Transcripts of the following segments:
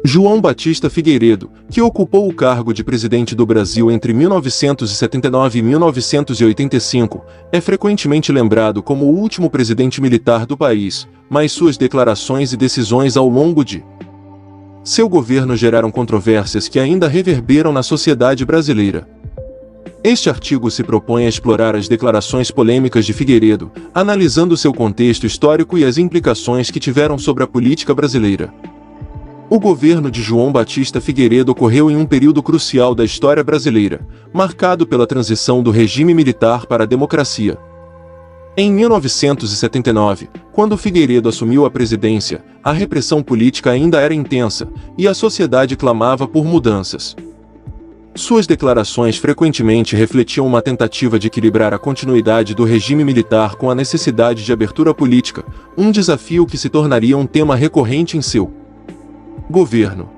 João Batista Figueiredo, que ocupou o cargo de presidente do Brasil entre 1979 e 1985, é frequentemente lembrado como o último presidente militar do país, mas suas declarações e decisões ao longo de seu governo geraram controvérsias que ainda reverberam na sociedade brasileira. Este artigo se propõe a explorar as declarações polêmicas de Figueiredo, analisando seu contexto histórico e as implicações que tiveram sobre a política brasileira. O governo de João Batista Figueiredo ocorreu em um período crucial da história brasileira, marcado pela transição do regime militar para a democracia. Em 1979, quando Figueiredo assumiu a presidência, a repressão política ainda era intensa, e a sociedade clamava por mudanças. Suas declarações frequentemente refletiam uma tentativa de equilibrar a continuidade do regime militar com a necessidade de abertura política, um desafio que se tornaria um tema recorrente em seu governo.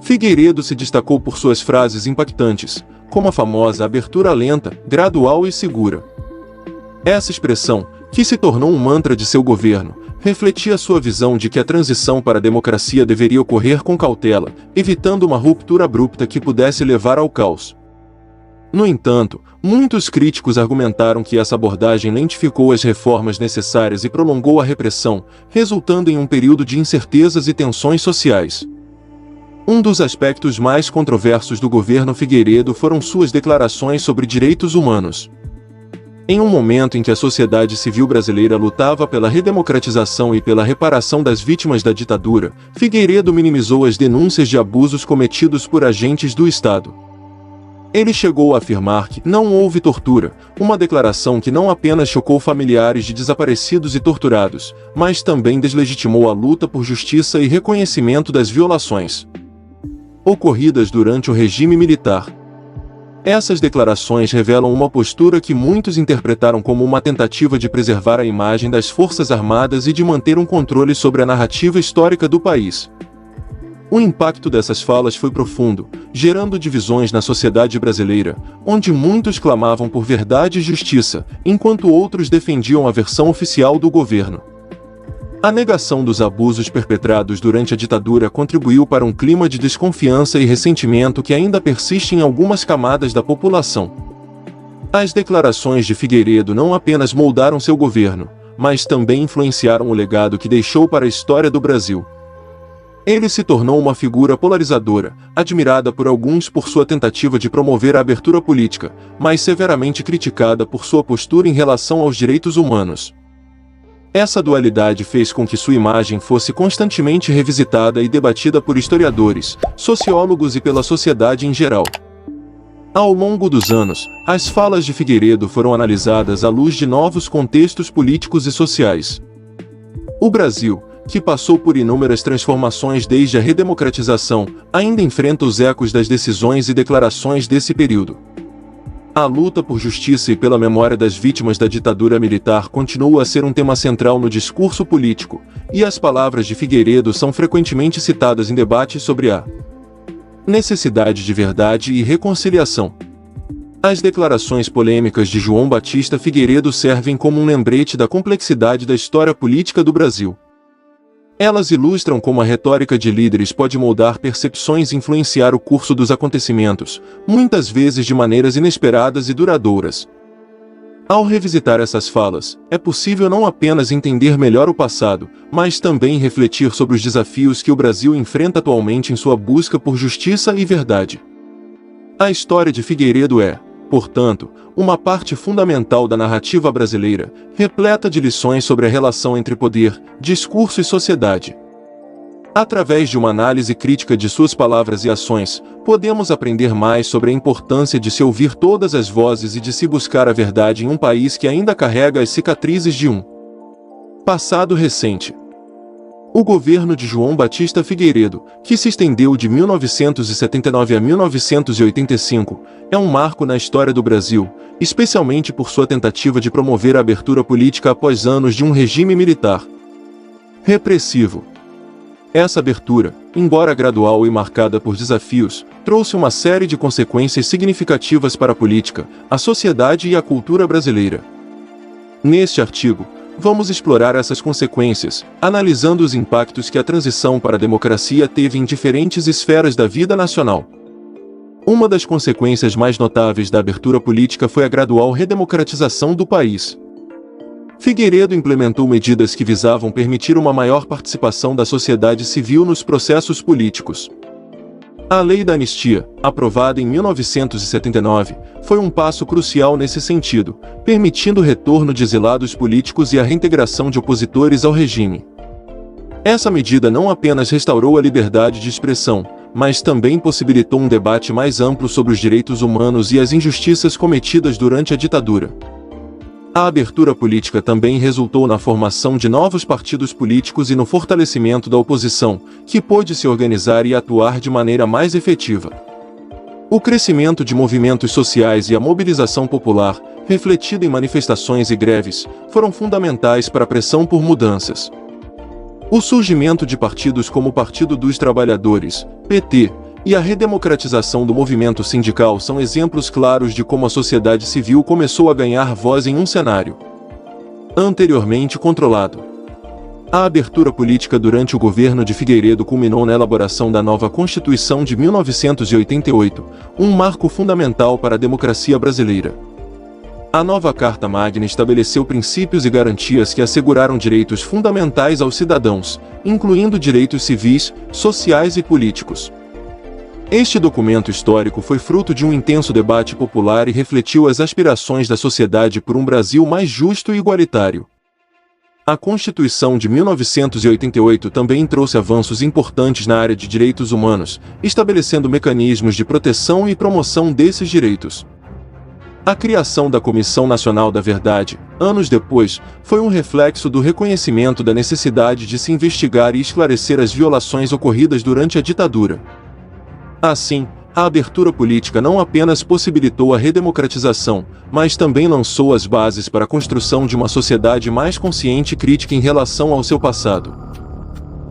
Figueiredo se destacou por suas frases impactantes, como a famosa abertura lenta, gradual e segura. Essa expressão, que se tornou um mantra de seu governo, refletia sua visão de que a transição para a democracia deveria ocorrer com cautela, evitando uma ruptura abrupta que pudesse levar ao caos. No entanto, muitos críticos argumentaram que essa abordagem lentificou as reformas necessárias e prolongou a repressão, resultando em um período de incertezas e tensões sociais. Um dos aspectos mais controversos do governo Figueiredo foram suas declarações sobre direitos humanos. Em um momento em que a sociedade civil brasileira lutava pela redemocratização e pela reparação das vítimas da ditadura, Figueiredo minimizou as denúncias de abusos cometidos por agentes do Estado. Ele chegou a afirmar que não houve tortura, uma declaração que não apenas chocou familiares de desaparecidos e torturados, mas também deslegitimou a luta por justiça e reconhecimento das violações ocorridas durante o regime militar. Essas declarações revelam uma postura que muitos interpretaram como uma tentativa de preservar a imagem das Forças Armadas e de manter um controle sobre a narrativa histórica do país. O impacto dessas falas foi profundo, gerando divisões na sociedade brasileira, onde muitos clamavam por verdade e justiça, enquanto outros defendiam a versão oficial do governo. A negação dos abusos perpetrados durante a ditadura contribuiu para um clima de desconfiança e ressentimento que ainda persiste em algumas camadas da população. As declarações de Figueiredo não apenas moldaram seu governo, mas também influenciaram o legado que deixou para a história do Brasil. Ele se tornou uma figura polarizadora, admirada por alguns por sua tentativa de promover a abertura política, mas severamente criticada por sua postura em relação aos direitos humanos. Essa dualidade fez com que sua imagem fosse constantemente revisitada e debatida por historiadores, sociólogos e pela sociedade em geral. Ao longo dos anos, as falas de Figueiredo foram analisadas à luz de novos contextos políticos e sociais. O Brasil, que passou por inúmeras transformações desde a redemocratização, ainda enfrenta os ecos das decisões e declarações desse período. A luta por justiça e pela memória das vítimas da ditadura militar continua a ser um tema central no discurso político, e as palavras de Figueiredo são frequentemente citadas em debates sobre a necessidade de verdade e reconciliação. As declarações polêmicas de João Batista Figueiredo servem como um lembrete da complexidade da história política do Brasil. Elas ilustram como a retórica de líderes pode moldar percepções e influenciar o curso dos acontecimentos, muitas vezes de maneiras inesperadas e duradouras. Ao revisitar essas falas, é possível não apenas entender melhor o passado, mas também refletir sobre os desafios que o Brasil enfrenta atualmente em sua busca por justiça e verdade. A história de Figueiredo é, portanto, uma parte fundamental da narrativa brasileira, repleta de lições sobre a relação entre poder, discurso e sociedade. Através de uma análise crítica de suas palavras e ações, podemos aprender mais sobre a importância de se ouvir todas as vozes e de se buscar a verdade em um país que ainda carrega as cicatrizes de um passado recente. O governo de João Batista Figueiredo, que se estendeu de 1979 a 1985, é um marco na história do Brasil, especialmente por sua tentativa de promover a abertura política após anos de um regime militar repressivo. Essa abertura, embora gradual e marcada por desafios, trouxe uma série de consequências significativas para a política, a sociedade e a cultura brasileira. Neste artigo, Vamos explorar essas consequências, analisando os impactos que a transição para a democracia teve em diferentes esferas da vida nacional. Uma das consequências mais notáveis da abertura política foi a gradual redemocratização do país. Figueiredo implementou medidas que visavam permitir uma maior participação da sociedade civil nos processos políticos. A Lei da Anistia, aprovada em 1979, foi um passo crucial nesse sentido, permitindo o retorno de exilados políticos e a reintegração de opositores ao regime. Essa medida não apenas restaurou a liberdade de expressão, mas também possibilitou um debate mais amplo sobre os direitos humanos e as injustiças cometidas durante a ditadura. A abertura política também resultou na formação de novos partidos políticos e no fortalecimento da oposição, que pôde se organizar e atuar de maneira mais efetiva. O crescimento de movimentos sociais e a mobilização popular, refletida em manifestações e greves, foram fundamentais para a pressão por mudanças. O surgimento de partidos como o Partido dos Trabalhadores, PT, e a redemocratização do movimento sindical são exemplos claros de como a sociedade civil começou a ganhar voz em um cenário anteriormente controlado. A abertura política durante o governo de Figueiredo culminou na elaboração da nova Constituição de 1988, um marco fundamental para a democracia brasileira. A nova Carta Magna estabeleceu princípios e garantias que asseguraram direitos fundamentais aos cidadãos, incluindo direitos civis, sociais e políticos. Este documento histórico foi fruto de um intenso debate popular e refletiu as aspirações da sociedade por um Brasil mais justo e igualitário. A Constituição de 1988 também trouxe avanços importantes na área de direitos humanos, estabelecendo mecanismos de proteção e promoção desses direitos. A criação da Comissão Nacional da Verdade, anos depois, foi um reflexo do reconhecimento da necessidade de se investigar e esclarecer as violações ocorridas durante a ditadura. Assim, a abertura política não apenas possibilitou a redemocratização, mas também lançou as bases para a construção de uma sociedade mais consciente e crítica em relação ao seu passado.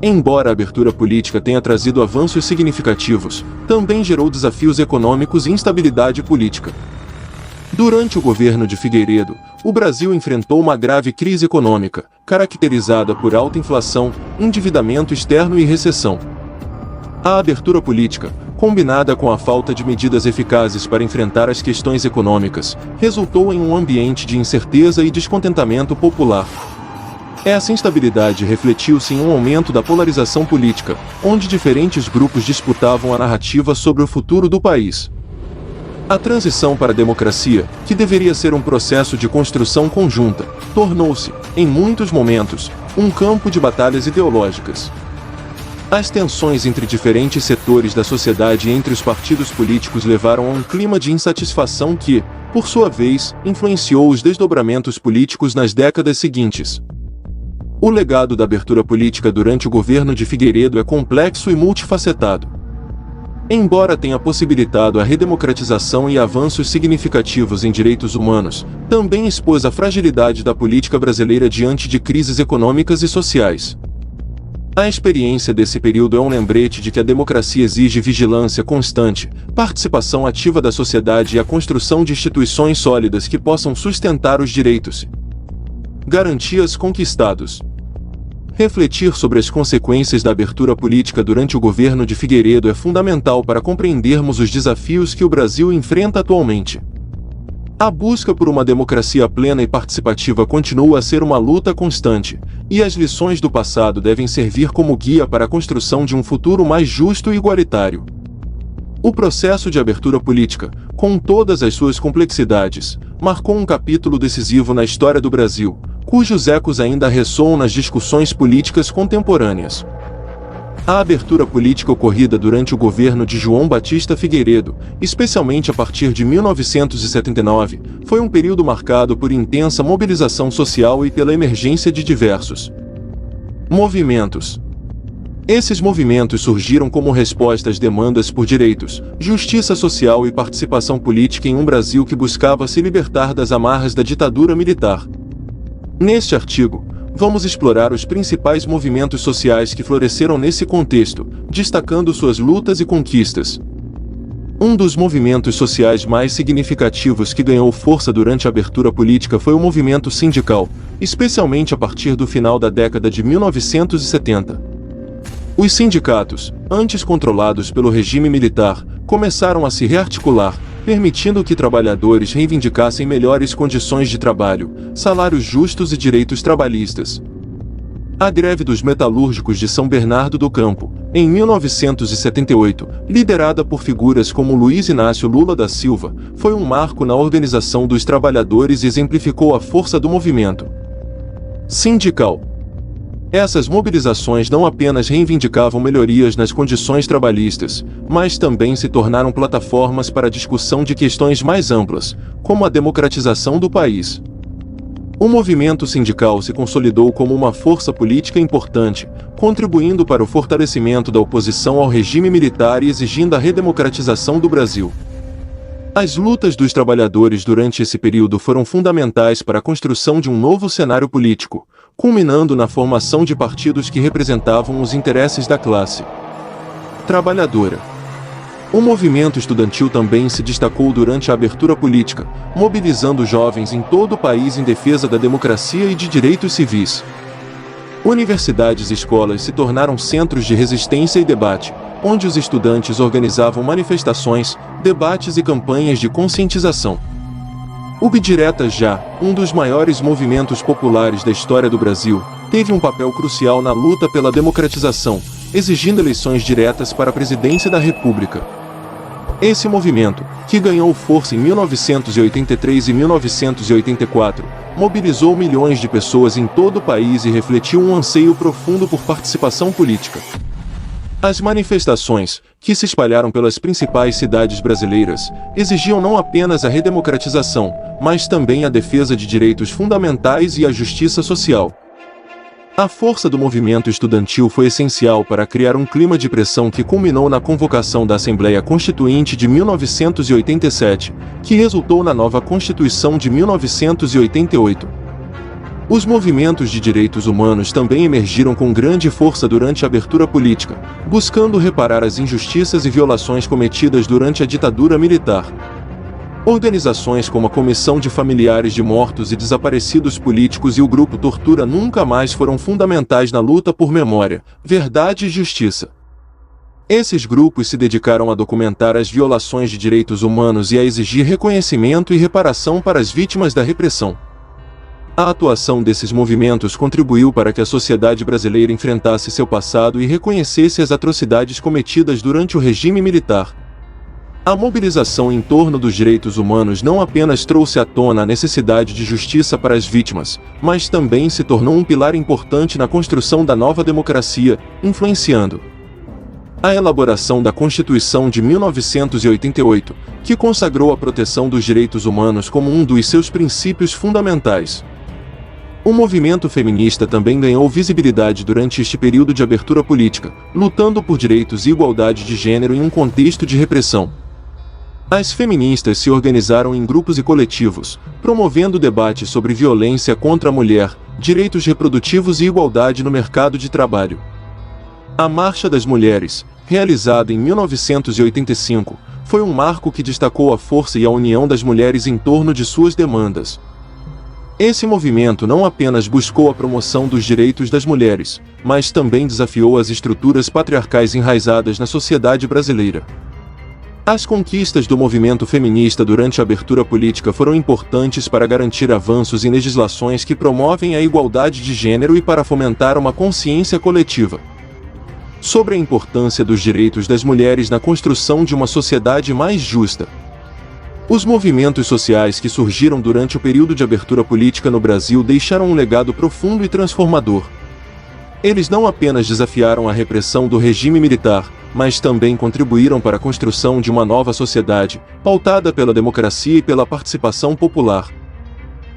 Embora a abertura política tenha trazido avanços significativos, também gerou desafios econômicos e instabilidade política. Durante o governo de Figueiredo, o Brasil enfrentou uma grave crise econômica, caracterizada por alta inflação, endividamento externo e recessão. A abertura política, combinada com a falta de medidas eficazes para enfrentar as questões econômicas, resultou em um ambiente de incerteza e descontentamento popular. Essa instabilidade refletiu-se em um aumento da polarização política, onde diferentes grupos disputavam a narrativa sobre o futuro do país. A transição para a democracia, que deveria ser um processo de construção conjunta, tornou-se, em muitos momentos, um campo de batalhas ideológicas. As tensões entre diferentes setores da sociedade e entre os partidos políticos levaram a um clima de insatisfação que, por sua vez, influenciou os desdobramentos políticos nas décadas seguintes. O legado da abertura política durante o governo de Figueiredo é complexo e multifacetado. Embora tenha possibilitado a redemocratização e avanços significativos em direitos humanos, também expôs a fragilidade da política brasileira diante de crises econômicas e sociais. A experiência desse período é um lembrete de que a democracia exige vigilância constante, participação ativa da sociedade e a construção de instituições sólidas que possam sustentar os direitos. Garantias conquistados. Refletir sobre as consequências da abertura política durante o governo de Figueiredo é fundamental para compreendermos os desafios que o Brasil enfrenta atualmente. A busca por uma democracia plena e participativa continua a ser uma luta constante, e as lições do passado devem servir como guia para a construção de um futuro mais justo e igualitário. O processo de abertura política, com todas as suas complexidades, marcou um capítulo decisivo na história do Brasil, cujos ecos ainda ressoam nas discussões políticas contemporâneas. A abertura política ocorrida durante o governo de João Batista Figueiredo, especialmente a partir de 1979, foi um período marcado por intensa mobilização social e pela emergência de diversos movimentos. Esses movimentos surgiram como resposta às demandas por direitos, justiça social e participação política em um Brasil que buscava se libertar das amarras da ditadura militar. Neste artigo, vamos explorar os principais movimentos sociais que floresceram nesse contexto, destacando suas lutas e conquistas. Um dos movimentos sociais mais significativos que ganhou força durante a abertura política foi o movimento sindical, especialmente a partir do final da década de 1970. Os sindicatos, antes controlados pelo regime militar, começaram a se rearticular, permitindo que trabalhadores reivindicassem melhores condições de trabalho, salários justos e direitos trabalhistas. A greve dos metalúrgicos de São Bernardo do Campo, em 1978, liderada por figuras como Luiz Inácio Lula da Silva, foi um marco na organização dos trabalhadores e exemplificou a força do movimento sindical. Essas mobilizações não apenas reivindicavam melhorias nas condições trabalhistas, mas também se tornaram plataformas para a discussão de questões mais amplas, como a democratização do país. O movimento sindical se consolidou como uma força política importante, contribuindo para o fortalecimento da oposição ao regime militar e exigindo a redemocratização do Brasil. As lutas dos trabalhadores durante esse período foram fundamentais para a construção de um novo cenário político, culminando na formação de partidos que representavam os interesses da classe trabalhadora. O movimento estudantil também se destacou durante a abertura política, mobilizando jovens em todo o país em defesa da democracia e de direitos civis. Universidades e escolas se tornaram centros de resistência e debate, onde os estudantes organizavam manifestações, debates e campanhas de conscientização. O Bdiretas Já, um dos maiores movimentos populares da história do Brasil, teve um papel crucial na luta pela democratização, exigindo eleições diretas para a presidência da República. Esse movimento, que ganhou força em 1983 e 1984, mobilizou milhões de pessoas em todo o país e refletiu um anseio profundo por participação política. As manifestações, que se espalharam pelas principais cidades brasileiras, exigiam não apenas a redemocratização, mas também a defesa de direitos fundamentais e a justiça social. A força do movimento estudantil foi essencial para criar um clima de pressão que culminou na convocação da Assembleia Constituinte de 1987, que resultou na nova Constituição de 1988. Os movimentos de direitos humanos também emergiram com grande força durante a abertura política, buscando reparar as injustiças e violações cometidas durante a ditadura militar. Organizações como a Comissão de Familiares de Mortos e Desaparecidos Políticos e o Grupo Tortura Nunca Mais foram fundamentais na luta por memória, verdade e justiça. Esses grupos se dedicaram a documentar as violações de direitos humanos e a exigir reconhecimento e reparação para as vítimas da repressão. A atuação desses movimentos contribuiu para que a sociedade brasileira enfrentasse seu passado e reconhecesse as atrocidades cometidas durante o regime militar. A mobilização em torno dos direitos humanos não apenas trouxe à tona a necessidade de justiça para as vítimas, mas também se tornou um pilar importante na construção da nova democracia, influenciando a elaboração da Constituição de 1988, que consagrou a proteção dos direitos humanos como um dos seus princípios fundamentais. O movimento feminista também ganhou visibilidade durante este período de abertura política, lutando por direitos e igualdade de gênero em um contexto de repressão. As feministas se organizaram em grupos e coletivos, promovendo debates sobre violência contra a mulher, direitos reprodutivos e igualdade no mercado de trabalho. A Marcha das Mulheres, realizada em 1985, foi um marco que destacou a força e a união das mulheres em torno de suas demandas. Esse movimento não apenas buscou a promoção dos direitos das mulheres, mas também desafiou as estruturas patriarcais enraizadas na sociedade brasileira. As conquistas do movimento feminista durante a abertura política foram importantes para garantir avanços em legislações que promovem a igualdade de gênero e para fomentar uma consciência coletiva sobre a importância dos direitos das mulheres na construção de uma sociedade mais justa. Os movimentos sociais que surgiram durante o período de abertura política no Brasil deixaram um legado profundo e transformador. Eles não apenas desafiaram a repressão do regime militar, mas também contribuíram para a construção de uma nova sociedade, pautada pela democracia e pela participação popular.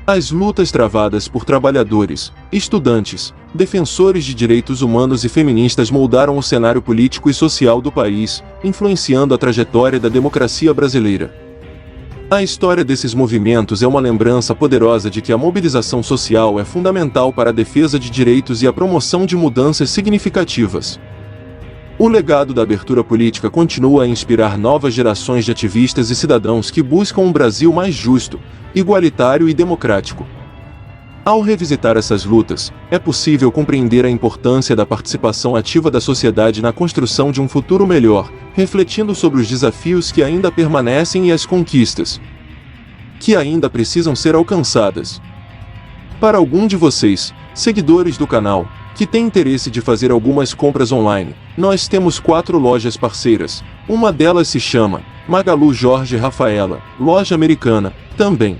As lutas travadas por trabalhadores, estudantes, defensores de direitos humanos e feministas moldaram o cenário político e social do país, influenciando a trajetória da democracia brasileira. A história desses movimentos é uma lembrança poderosa de que a mobilização social é fundamental para a defesa de direitos e a promoção de mudanças significativas. O legado da abertura política continua a inspirar novas gerações de ativistas e cidadãos que buscam um Brasil mais justo, igualitário e democrático. Ao revisitar essas lutas, é possível compreender a importância da participação ativa da sociedade na construção de um futuro melhor, refletindo sobre os desafios que ainda permanecem e as conquistas que ainda precisam ser alcançadas. Para algum de vocês, seguidores do canal, que tem interesse de fazer algumas compras online, nós temos 4 lojas parceiras. Uma delas se chama Magalu Jorge Rafaela, loja americana, também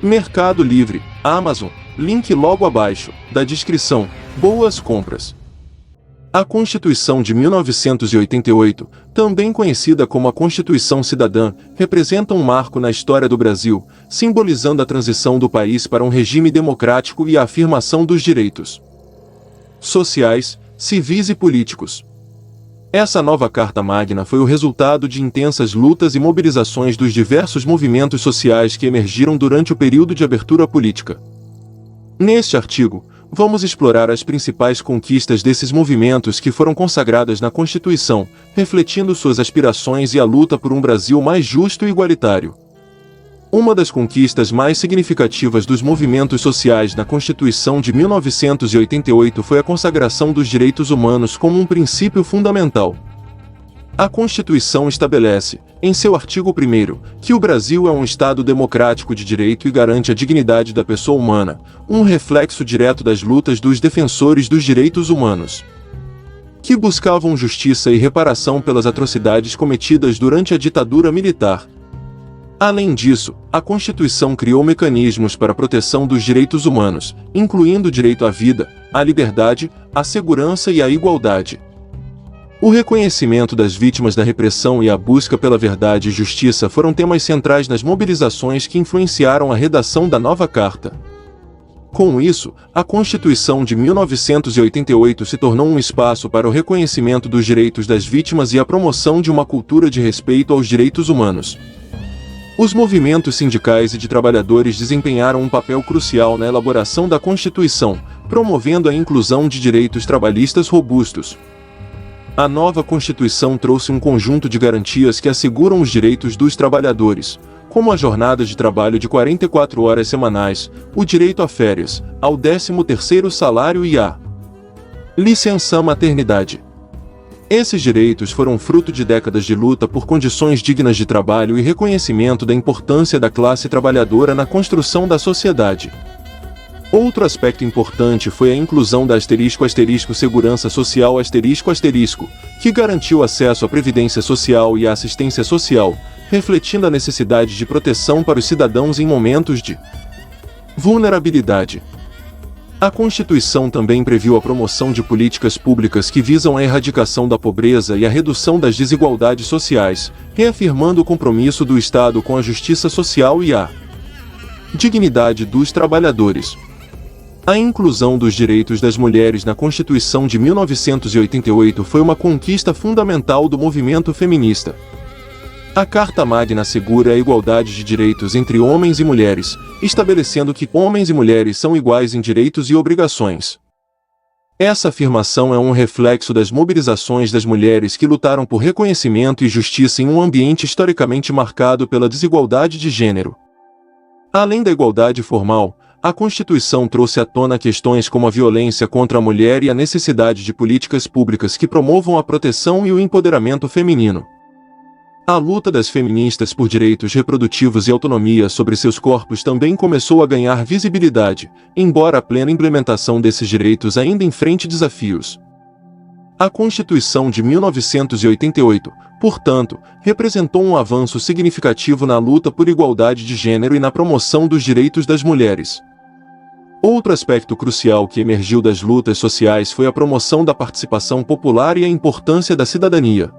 Mercado Livre, Amazon, link logo abaixo, da descrição. Boas compras! A Constituição de 1988, também conhecida como a Constituição Cidadã, representa um marco na história do Brasil, simbolizando a transição do país para um regime democrático e a afirmação dos direitos sociais, civis e políticos. Essa nova Carta Magna foi o resultado de intensas lutas e mobilizações dos diversos movimentos sociais que emergiram durante o período de abertura política. Neste artigo, vamos explorar as principais conquistas desses movimentos que foram consagradas na Constituição, refletindo suas aspirações e a luta por um Brasil mais justo e igualitário. Uma das conquistas mais significativas dos movimentos sociais na Constituição de 1988 foi a consagração dos direitos humanos como um princípio fundamental. A Constituição estabelece, em seu artigo 1º, que o Brasil é um Estado democrático de direito e garante a dignidade da pessoa humana, um reflexo direto das lutas dos defensores dos direitos humanos, que buscavam justiça e reparação pelas atrocidades cometidas durante a ditadura militar. Além disso, a Constituição criou mecanismos para a proteção dos direitos humanos, incluindo o direito à vida, à liberdade, à segurança e à igualdade. O reconhecimento das vítimas da repressão e a busca pela verdade e justiça foram temas centrais nas mobilizações que influenciaram a redação da nova Carta. Com isso, a Constituição de 1988 se tornou um espaço para o reconhecimento dos direitos das vítimas e a promoção de uma cultura de respeito aos direitos humanos. Os movimentos sindicais e de trabalhadores desempenharam um papel crucial na elaboração da Constituição, promovendo a inclusão de direitos trabalhistas robustos. A nova Constituição trouxe um conjunto de garantias que asseguram os direitos dos trabalhadores, como a jornada de trabalho de 44 horas semanais, o direito a férias, ao 13º salário e à licença maternidade. Esses direitos foram fruto de décadas de luta por condições dignas de trabalho e reconhecimento da importância da classe trabalhadora na construção da sociedade. Outro aspecto importante foi a inclusão da **Segurança Social **, que garantiu acesso à previdência social e à assistência social, refletindo a necessidade de proteção para os cidadãos em momentos de vulnerabilidade. A Constituição também previu a promoção de políticas públicas que visam a erradicação da pobreza e a redução das desigualdades sociais, reafirmando o compromisso do Estado com a justiça social e a dignidade dos trabalhadores. A inclusão dos direitos das mulheres na Constituição de 1988 foi uma conquista fundamental do movimento feminista. A Carta Magna assegura a igualdade de direitos entre homens e mulheres, estabelecendo que homens e mulheres são iguais em direitos e obrigações. Essa afirmação é um reflexo das mobilizações das mulheres que lutaram por reconhecimento e justiça em um ambiente historicamente marcado pela desigualdade de gênero. Além da igualdade formal, a Constituição trouxe à tona questões como a violência contra a mulher e a necessidade de políticas públicas que promovam a proteção e o empoderamento feminino. A luta das feministas por direitos reprodutivos e autonomia sobre seus corpos também começou a ganhar visibilidade, embora a plena implementação desses direitos ainda enfrente desafios. A Constituição de 1988, portanto, representou um avanço significativo na luta por igualdade de gênero e na promoção dos direitos das mulheres. Outro aspecto crucial que emergiu das lutas sociais foi a promoção da participação popular e a importância da cidadania.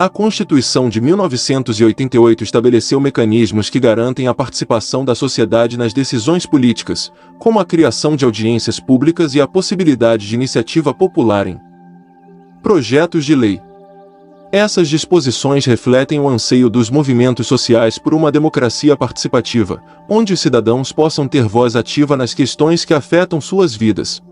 A Constituição de 1988 estabeleceu mecanismos que garantem a participação da sociedade nas decisões políticas, como a criação de audiências públicas e a possibilidade de iniciativa popular em projetos de lei. Essas disposições refletem o anseio dos movimentos sociais por uma democracia participativa, onde os cidadãos possam ter voz ativa nas questões que afetam suas vidas.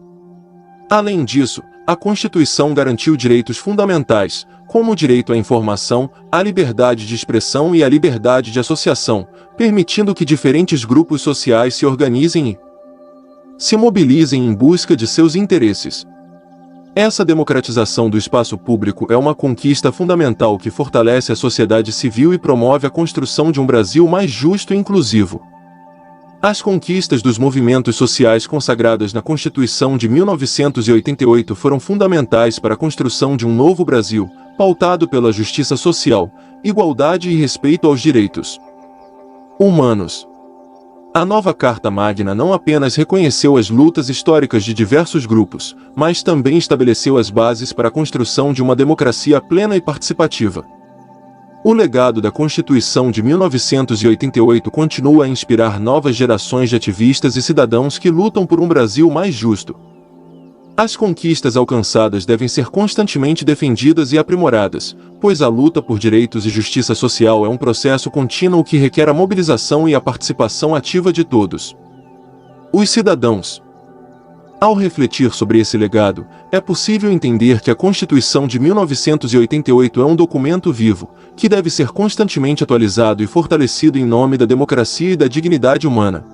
Além disso, A Constituição garantiu direitos fundamentais, como o direito à informação, à liberdade de expressão e à liberdade de associação, permitindo que diferentes grupos sociais se organizem e se mobilizem em busca de seus interesses. Essa democratização do espaço público é uma conquista fundamental que fortalece a sociedade civil e promove a construção de um Brasil mais justo e inclusivo. As conquistas dos movimentos sociais consagradas na Constituição de 1988 foram fundamentais para a construção de um novo Brasil, pautado pela justiça social, igualdade e respeito aos direitos humanos. A nova Carta Magna não apenas reconheceu as lutas históricas de diversos grupos, mas também estabeleceu as bases para a construção de uma democracia plena e participativa. O legado da Constituição de 1988 continua a inspirar novas gerações de ativistas e cidadãos que lutam por um Brasil mais justo. As conquistas alcançadas devem ser constantemente defendidas e aprimoradas, pois a luta por direitos e justiça social é um processo contínuo que requer a mobilização e a participação ativa de todos os cidadãos. Ao refletir sobre esse legado, é possível entender que a Constituição de 1988 é um documento vivo, que deve ser constantemente atualizado e fortalecido em nome da democracia e da dignidade humana.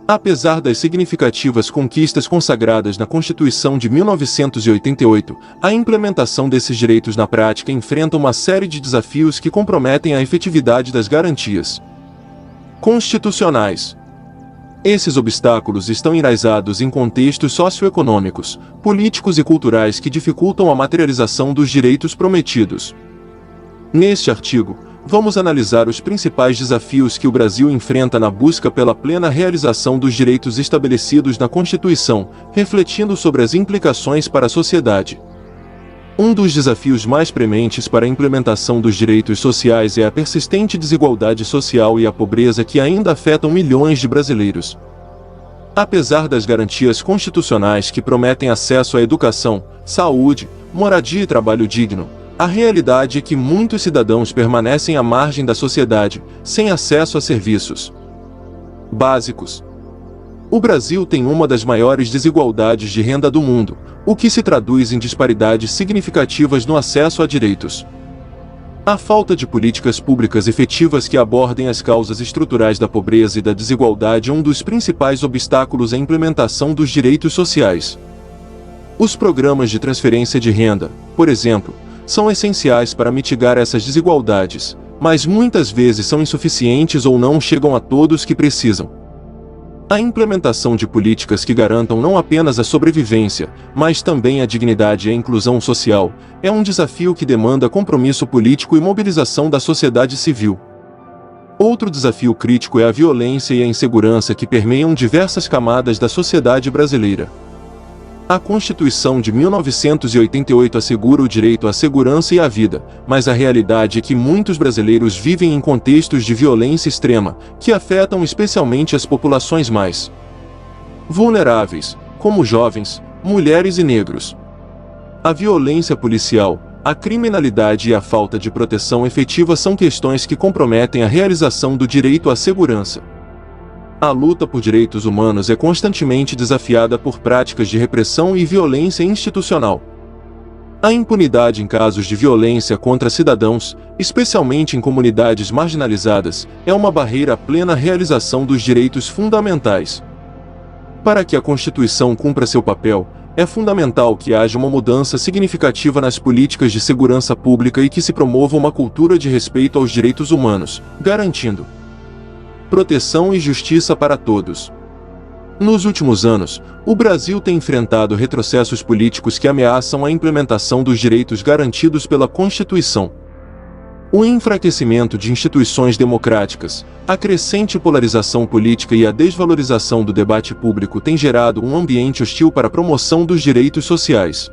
Apesar das significativas conquistas consagradas na Constituição de 1988, a implementação desses direitos na prática enfrenta uma série de desafios que comprometem a efetividade das garantias constitucionais. Esses obstáculos estão enraizados em contextos socioeconômicos, políticos e culturais que dificultam a materialização dos direitos prometidos. Neste artigo, vamos analisar os principais desafios que o Brasil enfrenta na busca pela plena realização dos direitos estabelecidos na Constituição, refletindo sobre as implicações para a sociedade. Um dos desafios mais prementes para a implementação dos direitos sociais é a persistente desigualdade social e a pobreza que ainda afetam milhões de brasileiros. Apesar das garantias constitucionais que prometem acesso à educação, saúde, moradia e trabalho digno, a realidade é que muitos cidadãos permanecem à margem da sociedade, sem acesso a serviços básicos. O Brasil tem uma das maiores desigualdades de renda do mundo, o que se traduz em disparidades significativas no acesso a direitos. A falta de políticas públicas efetivas que abordem as causas estruturais da pobreza e da desigualdade é um dos principais obstáculos à implementação dos direitos sociais. Os programas de transferência de renda, por exemplo, são essenciais para mitigar essas desigualdades, mas muitas vezes são insuficientes ou não chegam a todos que precisam. A implementação de políticas que garantam não apenas a sobrevivência, mas também a dignidade e a inclusão social, é um desafio que demanda compromisso político e mobilização da sociedade civil. Outro desafio crítico é a violência e a insegurança que permeiam diversas camadas da sociedade brasileira. A Constituição de 1988 assegura o direito à segurança e à vida, mas a realidade é que muitos brasileiros vivem em contextos de violência extrema, que afetam especialmente as populações mais vulneráveis, como jovens, mulheres e negros. A violência policial, a criminalidade e a falta de proteção efetiva são questões que comprometem a realização do direito à segurança. A luta por direitos humanos é constantemente desafiada por práticas de repressão e violência institucional. A impunidade em casos de violência contra cidadãos, especialmente em comunidades marginalizadas, é uma barreira à plena realização dos direitos fundamentais. Para que a Constituição cumpra seu papel, é fundamental que haja uma mudança significativa nas políticas de segurança pública e que se promova uma cultura de respeito aos direitos humanos, garantindo proteção e justiça para todos. Nos últimos anos, o Brasil tem enfrentado retrocessos políticos que ameaçam a implementação dos direitos garantidos pela Constituição. O enfraquecimento de instituições democráticas, a crescente polarização política e a desvalorização do debate público têm gerado um ambiente hostil para a promoção dos direitos sociais.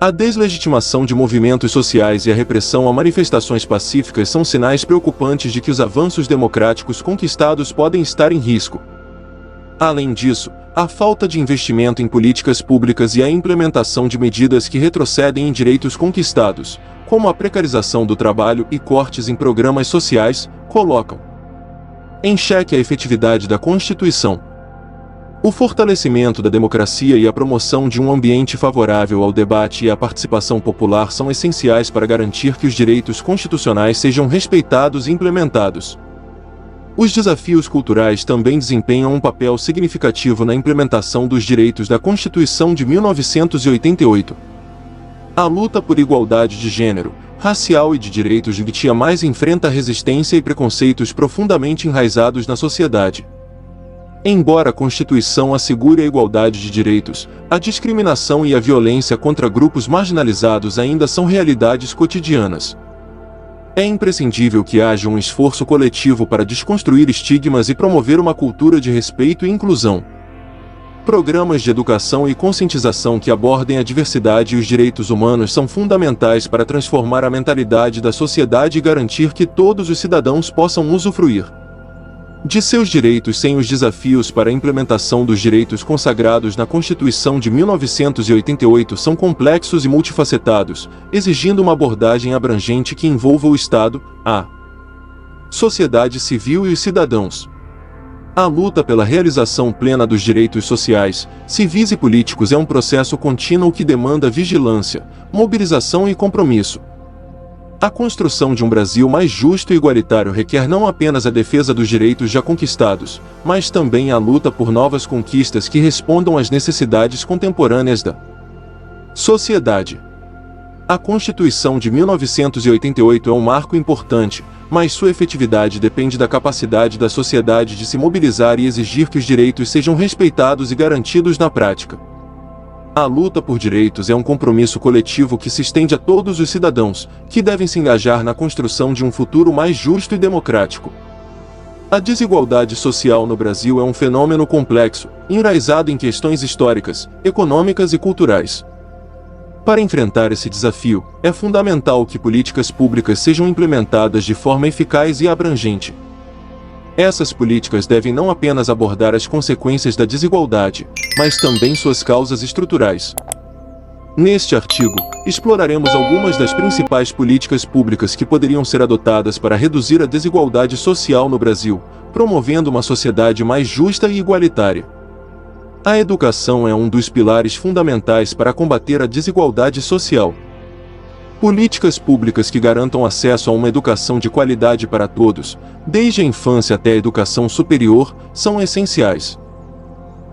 A deslegitimação de movimentos sociais e a repressão a manifestações pacíficas são sinais preocupantes de que os avanços democráticos conquistados podem estar em risco. Além disso, a falta de investimento em políticas públicas e a implementação de medidas que retrocedem em direitos conquistados, como a precarização do trabalho e cortes em programas sociais, colocam em xeque a efetividade da Constituição. O fortalecimento da democracia e a promoção de um ambiente favorável ao debate e à participação popular são essenciais para garantir que os direitos constitucionais sejam respeitados e implementados. Os desafios culturais também desempenham um papel significativo na implementação dos direitos da Constituição de 1988. A luta por igualdade de gênero, racial e de direitos LGBTI+ enfrenta resistência e preconceitos profundamente enraizados na sociedade. Embora a Constituição assegure a igualdade de direitos, a discriminação e a violência contra grupos marginalizados ainda são realidades cotidianas. É imprescindível que haja um esforço coletivo para desconstruir estigmas e promover uma cultura de respeito e inclusão. Programas de educação e conscientização que abordem a diversidade e os direitos humanos são fundamentais para transformar a mentalidade da sociedade e garantir que todos os cidadãos possam usufruir de seus direitos sem os desafios para a implementação dos direitos consagrados na Constituição de 1988 são complexos e multifacetados, exigindo uma abordagem abrangente que envolva o Estado, a sociedade civil e os cidadãos. A luta pela realização plena dos direitos sociais, civis e políticos é um processo contínuo que demanda vigilância, mobilização e compromisso. A construção de um Brasil mais justo e igualitário requer não apenas a defesa dos direitos já conquistados, mas também a luta por novas conquistas que respondam às necessidades contemporâneas da sociedade. A Constituição de 1988 é um marco importante, mas sua efetividade depende da capacidade da sociedade de se mobilizar e exigir que os direitos sejam respeitados e garantidos na prática. A luta por direitos é um compromisso coletivo que se estende a todos os cidadãos, que devem se engajar na construção de um futuro mais justo e democrático. A desigualdade social no Brasil é um fenômeno complexo, enraizado em questões históricas, econômicas e culturais. Para enfrentar esse desafio, é fundamental que políticas públicas sejam implementadas de forma eficaz e abrangente. Essas políticas devem não apenas abordar as consequências da desigualdade, mas também suas causas estruturais. Neste artigo, exploraremos algumas das principais políticas públicas que poderiam ser adotadas para reduzir a desigualdade social no Brasil, promovendo uma sociedade mais justa e igualitária. A educação é um dos pilares fundamentais para combater a desigualdade social. Políticas públicas que garantam acesso a uma educação de qualidade para todos, desde a infância até a educação superior, são essenciais.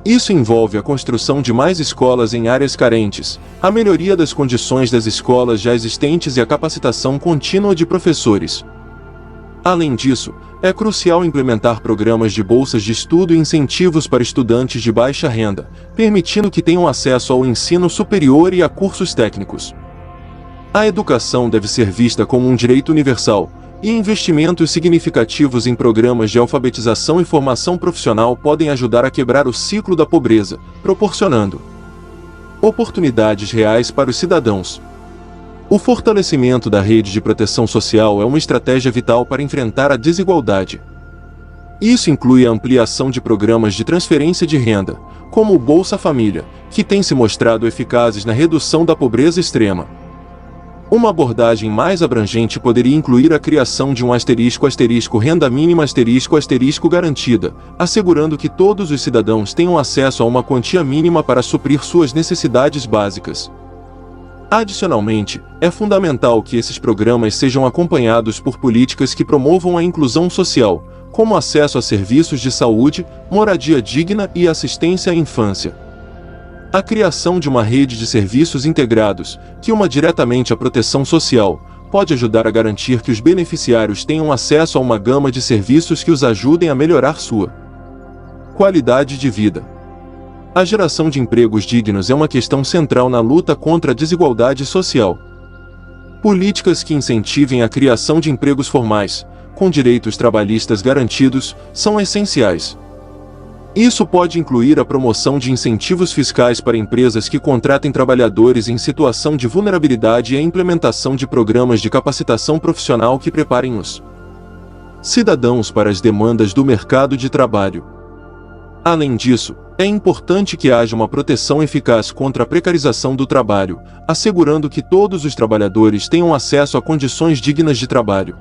Isso envolve a construção de mais escolas em áreas carentes, a melhoria das condições das escolas já existentes e a capacitação contínua de professores. Além disso, é crucial implementar programas de bolsas de estudo e incentivos para estudantes de baixa renda, permitindo que tenham acesso ao ensino superior e a cursos técnicos. A educação deve ser vista como um direito universal, e investimentos significativos em programas de alfabetização e formação profissional podem ajudar a quebrar o ciclo da pobreza, proporcionando oportunidades reais para os cidadãos. O fortalecimento da rede de proteção social é uma estratégia vital para enfrentar a desigualdade. Isso inclui a ampliação de programas de transferência de renda, como o Bolsa Família, que têm se mostrado eficazes na redução da pobreza extrema. Uma abordagem mais abrangente poderia incluir a criação de um **renda mínima *garantida, assegurando que todos os cidadãos tenham acesso a uma quantia mínima para suprir suas necessidades básicas. Adicionalmente, é fundamental que esses programas sejam acompanhados por políticas que promovam a inclusão social, como acesso a serviços de saúde, moradia digna e assistência à infância. A criação de uma rede de serviços integrados, que uma diretamente à proteção social, pode ajudar a garantir que os beneficiários tenham acesso a uma gama de serviços que os ajudem a melhorar sua qualidade de vida. A geração de empregos dignos é uma questão central na luta contra a desigualdade social. Políticas que incentivem a criação de empregos formais, com direitos trabalhistas garantidos, são essenciais. Isso pode incluir a promoção de incentivos fiscais para empresas que contratem trabalhadores em situação de vulnerabilidade e a implementação de programas de capacitação profissional que preparem os cidadãos para as demandas do mercado de trabalho. Além disso, é importante que haja uma proteção eficaz contra a precarização do trabalho, assegurando que todos os trabalhadores tenham acesso a condições dignas de trabalho.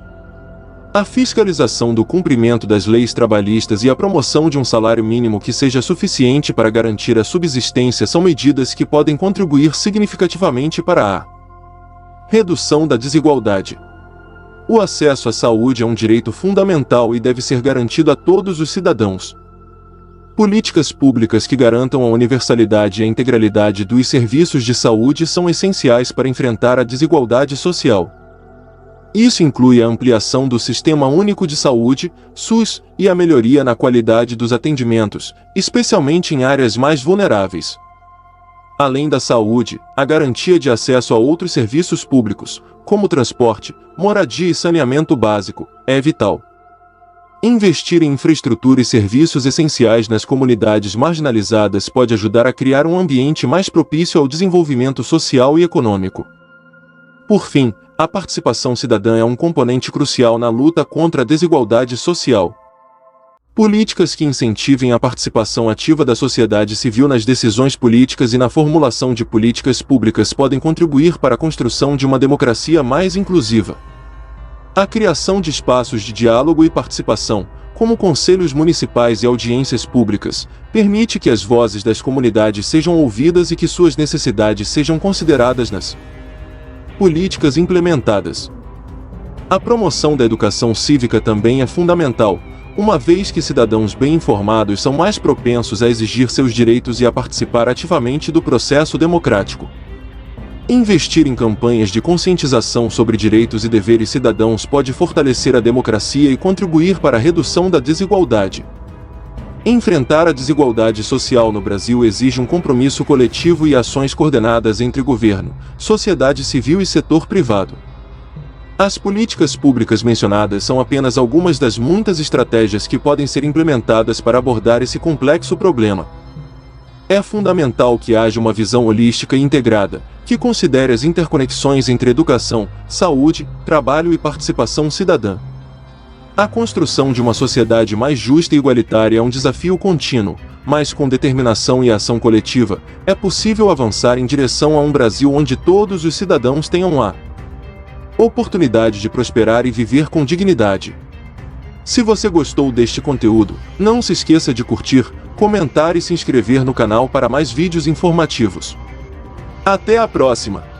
A fiscalização do cumprimento das leis trabalhistas e a promoção de um salário mínimo que seja suficiente para garantir a subsistência são medidas que podem contribuir significativamente para a redução da desigualdade. O acesso à saúde é um direito fundamental e deve ser garantido a todos os cidadãos. Políticas públicas que garantam a universalidade e a integralidade dos serviços de saúde são essenciais para enfrentar a desigualdade social. Isso inclui a ampliação do Sistema Único de Saúde, SUS, e a melhoria na qualidade dos atendimentos, especialmente em áreas mais vulneráveis. Além da saúde, a garantia de acesso a outros serviços públicos, como transporte, moradia e saneamento básico, é vital. Investir em infraestrutura e serviços essenciais nas comunidades marginalizadas pode ajudar a criar um ambiente mais propício ao desenvolvimento social e econômico. Por fim, a participação cidadã é um componente crucial na luta contra a desigualdade social. Políticas que incentivem a participação ativa da sociedade civil nas decisões políticas e na formulação de políticas públicas podem contribuir para a construção de uma democracia mais inclusiva. A criação de espaços de diálogo e participação, como conselhos municipais e audiências públicas, permite que as vozes das comunidades sejam ouvidas e que suas necessidades sejam consideradas nas políticas implementadas. A promoção da educação cívica também é fundamental, uma vez que cidadãos bem informados são mais propensos a exigir seus direitos e a participar ativamente do processo democrático. Investir em campanhas de conscientização sobre direitos e deveres cidadãos pode fortalecer a democracia e contribuir para a redução da desigualdade. Enfrentar a desigualdade social no Brasil exige um compromisso coletivo e ações coordenadas entre governo, sociedade civil e setor privado. As políticas públicas mencionadas são apenas algumas das muitas estratégias que podem ser implementadas para abordar esse complexo problema. É fundamental que haja uma visão holística e integrada, que considere as interconexões entre educação, saúde, trabalho e participação cidadã. A construção de uma sociedade mais justa e igualitária é um desafio contínuo, mas com determinação e ação coletiva, é possível avançar em direção a um Brasil onde todos os cidadãos tenham a oportunidade de prosperar e viver com dignidade. Se você gostou deste conteúdo, não se esqueça de curtir, comentar e se inscrever no canal para mais vídeos informativos. Até a próxima!